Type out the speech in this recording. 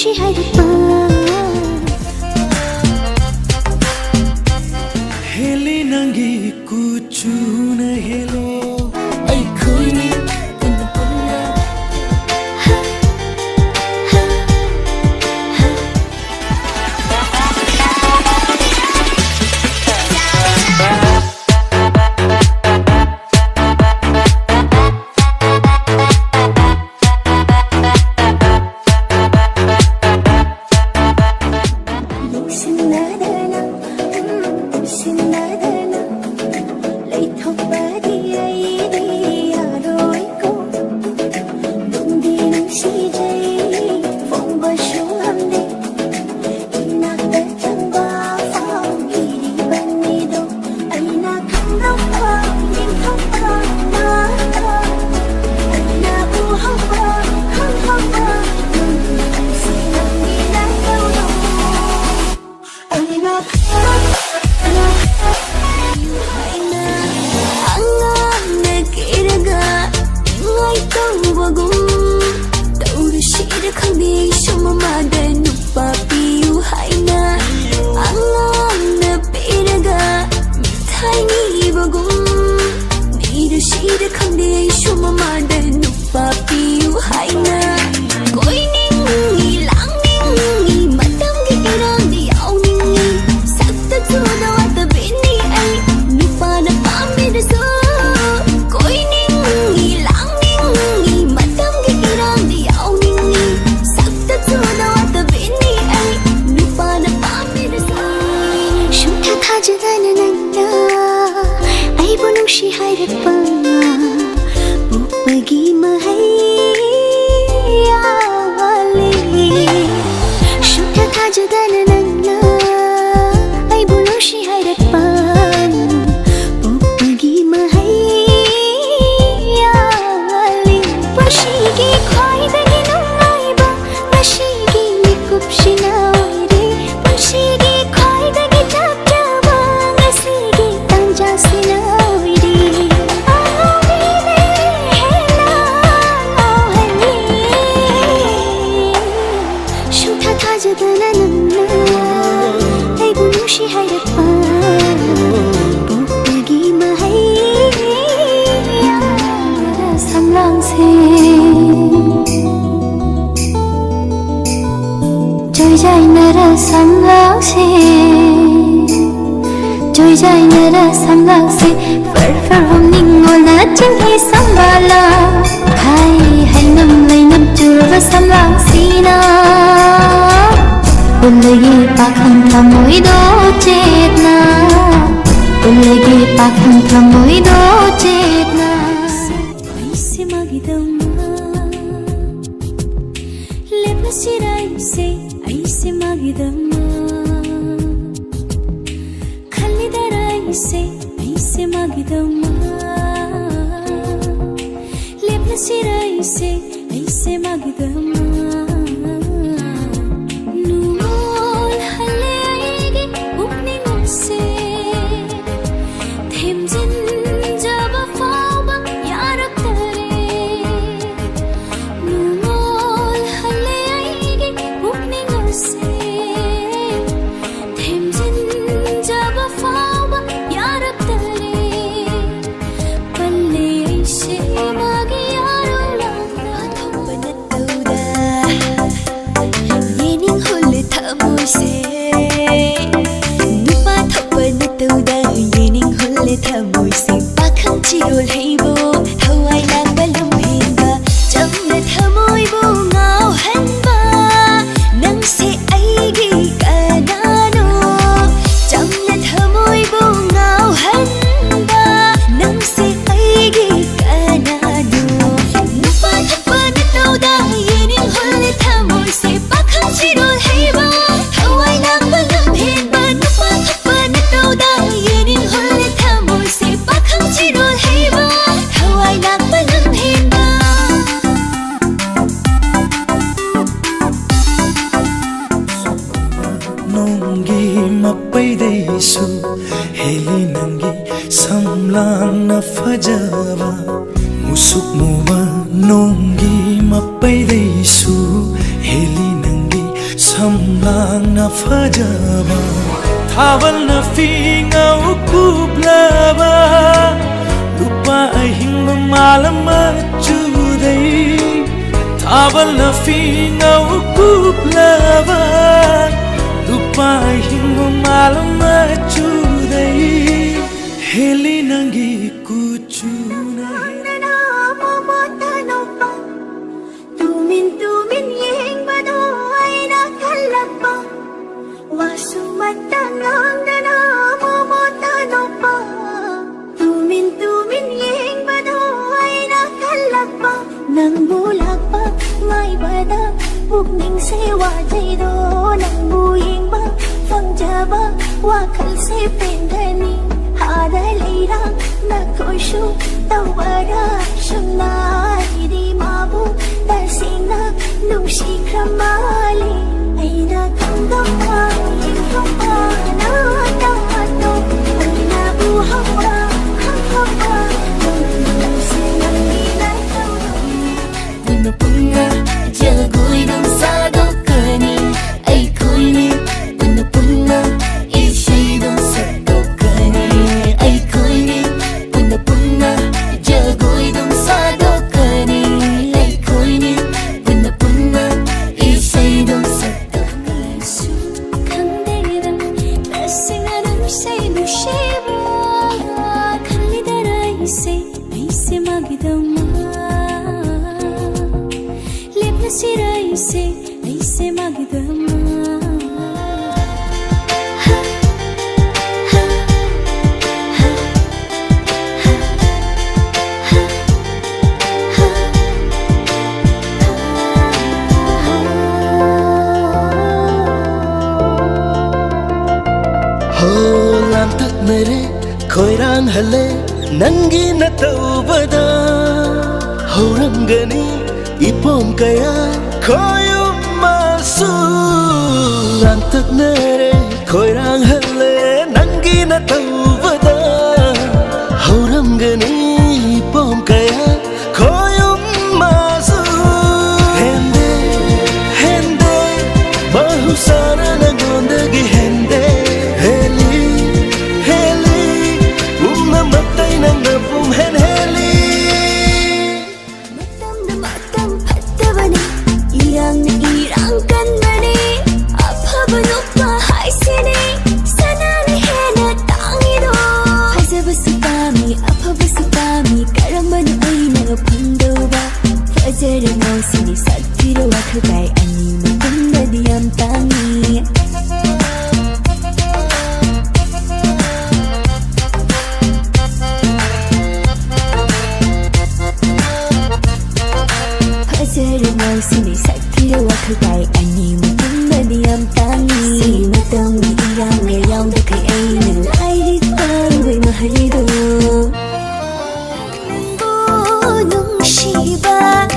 ꯅꯨꯡꯁꯤ ꯍꯥꯏꯔꯛꯄ ꯍꯦꯜꯂꯤ ꯅꯪꯒꯤ ꯀꯨꯆꯨꯅ ꯍꯦꯜꯂꯣ ꯑꯩꯈꯣꯏꯅꯤ ꯄꯨꯟꯅ ꯄꯨꯟꯅ Musuk muba nongi mapai deisu heli nangi Samlang na fajaba Thawal na fingaw kublaba Lupa ay hingmamalam machuday Thawal na fingaw kublaba Lupa ay hingmamalam machuday Heli nangi kuchuna Sumatangang na namumutano pa Tumin-tumin yung bado ay nakalagpa Nang bulag pa may bada Bukning sewa jaydo Nang buying ba Fangjaba Wakal se pendani Hada layrang Nakushu Tawara Shumnai di mabu Dasina Nushi kramali Ay nakandang Aise magdama Ho lam tak mere khoirang hale nangi na taubada Horamgani ipom kaya koyum masu lam tak mere khoirang hale nangi na taubada Horamgani ipom kaya koyum masu Hende hende bahusara nagondagi hende Fazerang sini satira wakagai ani matunda diam tangi Fazerang sini satira wakagai ani matunda diam tangi Si matang diirang ngayaw da kay ay nalairit pang way mahalido Nung Shiba